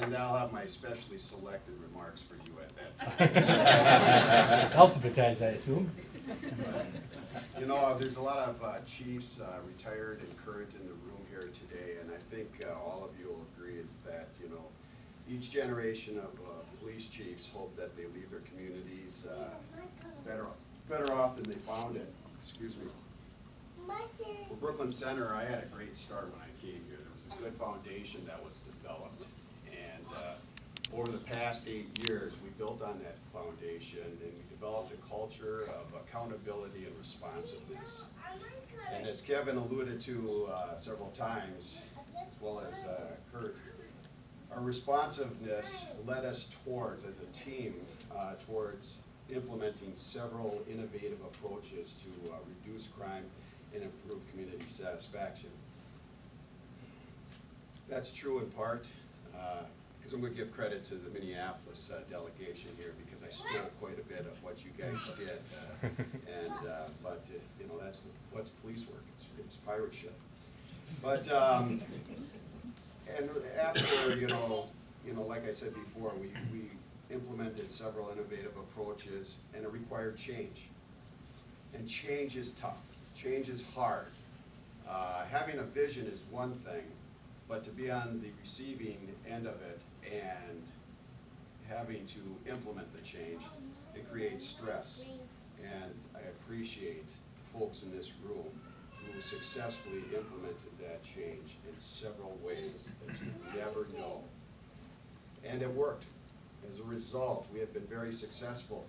And I'll have my specially selected remarks for you at that time. Alphabetized, I assume. You know, there's a lot of chiefs, retired and current in the room here today, and I think all of you will agree is that, you know, each generation of police chiefs hope that they leave their communities better off than they found it. Excuse me. For Brooklyn Center, I had a great start when I came here. There was a good foundation that was developed, and over the past 8 years, we built on that foundation, and we developed a culture of accountability and responsiveness. And as Kevin alluded to several times, as well as Kurt, our responsiveness led us towards, as a team, towards implementing several innovative approaches to reduce crime and improve community satisfaction. That's true in part, because I'm going to give credit to the Minneapolis delegation here, because I stole quite a bit of what you guys did, but you know, that's what's police work. It's pirate ship. But and after you know, like I said before, we implemented several innovative approaches, and it required change. And change is tough. Change is hard. Having a vision is one thing, but to be on the receiving end of it and having to implement the change, it creates stress. And I appreciate the folks in this room who successfully implemented that change in several ways that you never know. And it worked. As a result, we have been very successful.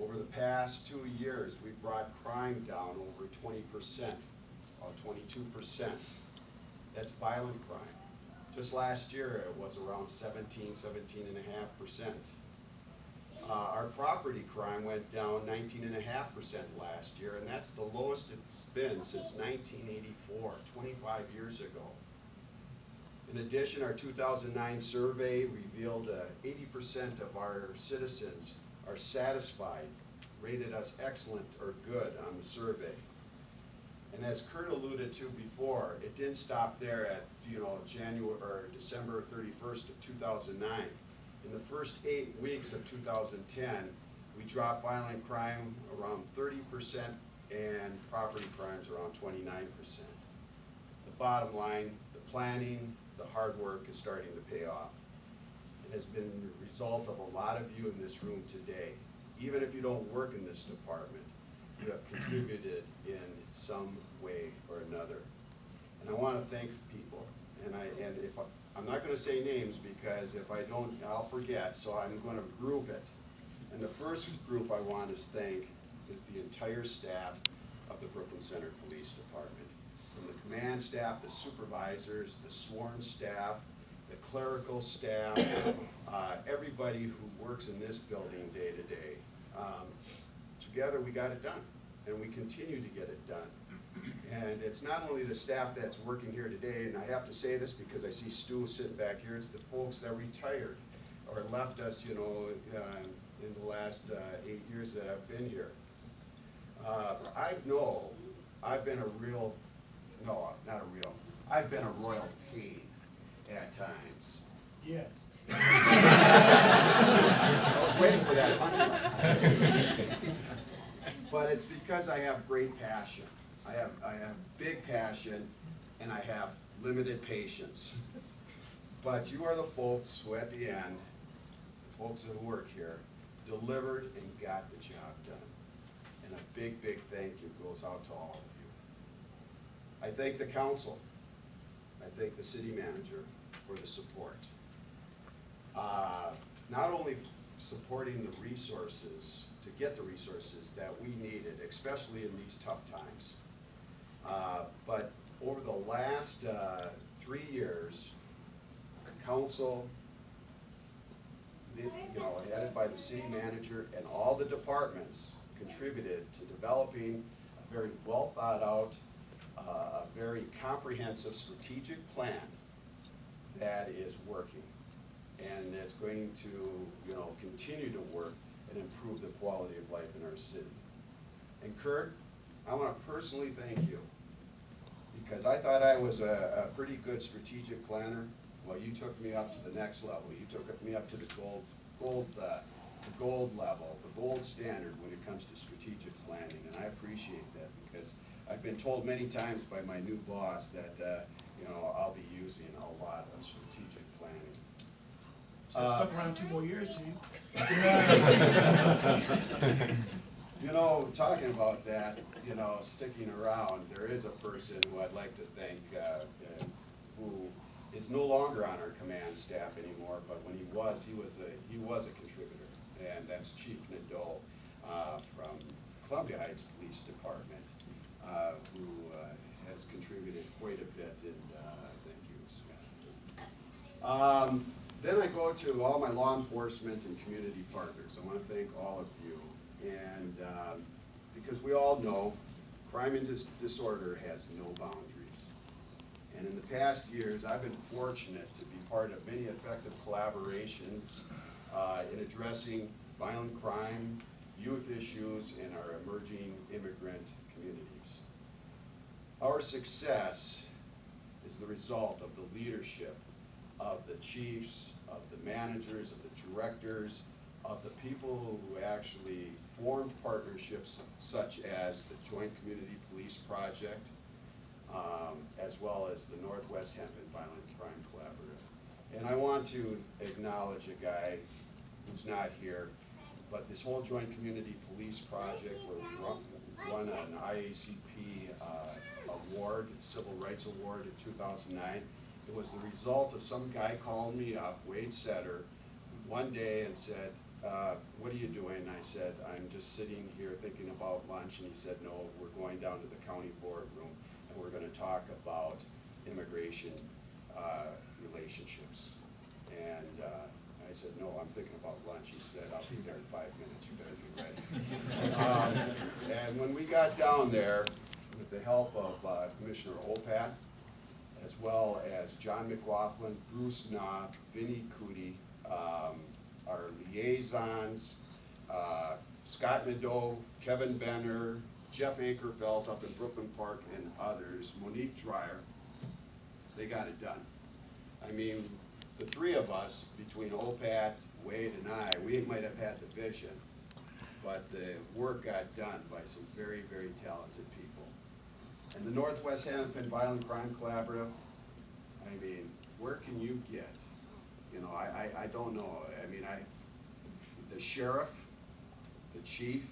Over the past 2 years, we've brought crime down over 20%, or 22%. That's violent crime. Just last year, it was around 17.5%. Our property crime went down 19.5% last year, and that's the lowest it's been since 1984, 25 years ago. In addition, our 2009 survey revealed 80% of our citizens are satisfied, rated us excellent or good on the survey. And as Kurt alluded to before, it didn't stop there at January or December 31st of 2009. In the first 8 weeks of 2010, we dropped violent crime around 30% and property crimes around 29%. The bottom line, the planning, the hard work is starting to pay off. It has been the result of a lot of you in this room today. Even if you don't work in this department, you have contributed in some way or another. And I want to thank people. And if I'm not going to say names, because if I don't, I'll forget. So I'm going to group it. And the first group I want to thank is the entire staff of the Brooklyn Center Police Department. From the command staff, the supervisors, the sworn staff, the clerical staff, everybody who works in this building day to day. Together we got it done, and we continue to get it done. And it's not only the staff that's working here today, and I have to say this because I see Stu sitting back here, it's the folks that retired or left us, in the last 8 years that I've been here. I've been I've been a royal pain at times. Yes. I was waiting for that punchline. But it's because I have great passion. I have big passion, and I have limited patience. But you are the folks who, at the end, the folks that work here, delivered and got the job done. And a big, big thank you goes out to all of you. I thank the council. I thank the city manager for the support. Not only supporting the resources, to get the resources that we needed, especially in these tough times, but over the last 3 years, the council, headed by the city manager and all the departments, contributed to developing a very well thought out, a very comprehensive strategic plan that is working, and it's going to continue to work and improve the quality of life in our city. And Kurt, I want to personally thank you, because I thought I was a pretty good strategic planner, Well, you took me up to the next level. You took me up to the gold level, the gold standard when it comes to strategic planning, and I appreciate that because I've been told many times by my new boss that, you know, I'll be using a lot of strategic planning. So stuck around 2 more years, Chief. You know, talking about that, you know, sticking around, there is a person who I'd like to thank, who is no longer on our command staff anymore, but when he was a contributor, and that's Chief Nadeau from Columbia Heights Police Department, who has contributed quite a bit, and thank you, Scott. Then I go to all my law enforcement and community partners. I want to thank all of you, and because we all know crime and disorder has no boundaries. And in the past years, I've been fortunate to be part of many effective collaborations in addressing violent crime, youth issues, and our emerging immigrant communities. Our success is the result of the leadership of the chiefs, of the managers, of the directors, of the people who actually formed partnerships such as the Joint Community Police Project, as well as the Northwest Hemp and Violent Crime Collaborative. And I want to acknowledge a guy who's not here, but this whole Joint Community Police Project, where we won an IACP award, Civil Rights Award in 2009, it was the result of some guy calling me up, Wade Setter, one day and said, what are you doing? And I said, I'm just sitting here thinking about lunch. And he said, no, we're going down to the county boardroom and we're going to talk about immigration relationships. And I said, no, I'm thinking about lunch. He said, I'll be there in 5 minutes. You better be ready. And when we got down there, with the help of Commissioner Opat, as well as John McLaughlin, Bruce Knopf, Vinnie Cootie, our liaisons, Scott Nadeau, Kevin Benner, Jeff Ankerfeld up in Brooklyn Park, and others, Monique Dreyer, they got it done. I mean, the three of us, between Opat, Wade, and I, we might have had the vision, but the work got done by some very, very talented people. And the Northwest Hemp and Violent Crime Collaborative, I mean, where can you get? You know, I don't know. I mean, the sheriff, the chiefs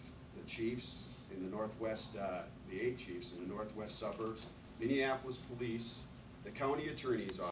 in the Northwest, the 8 chiefs in the Northwest suburbs, Minneapolis Police, the county attorney's office,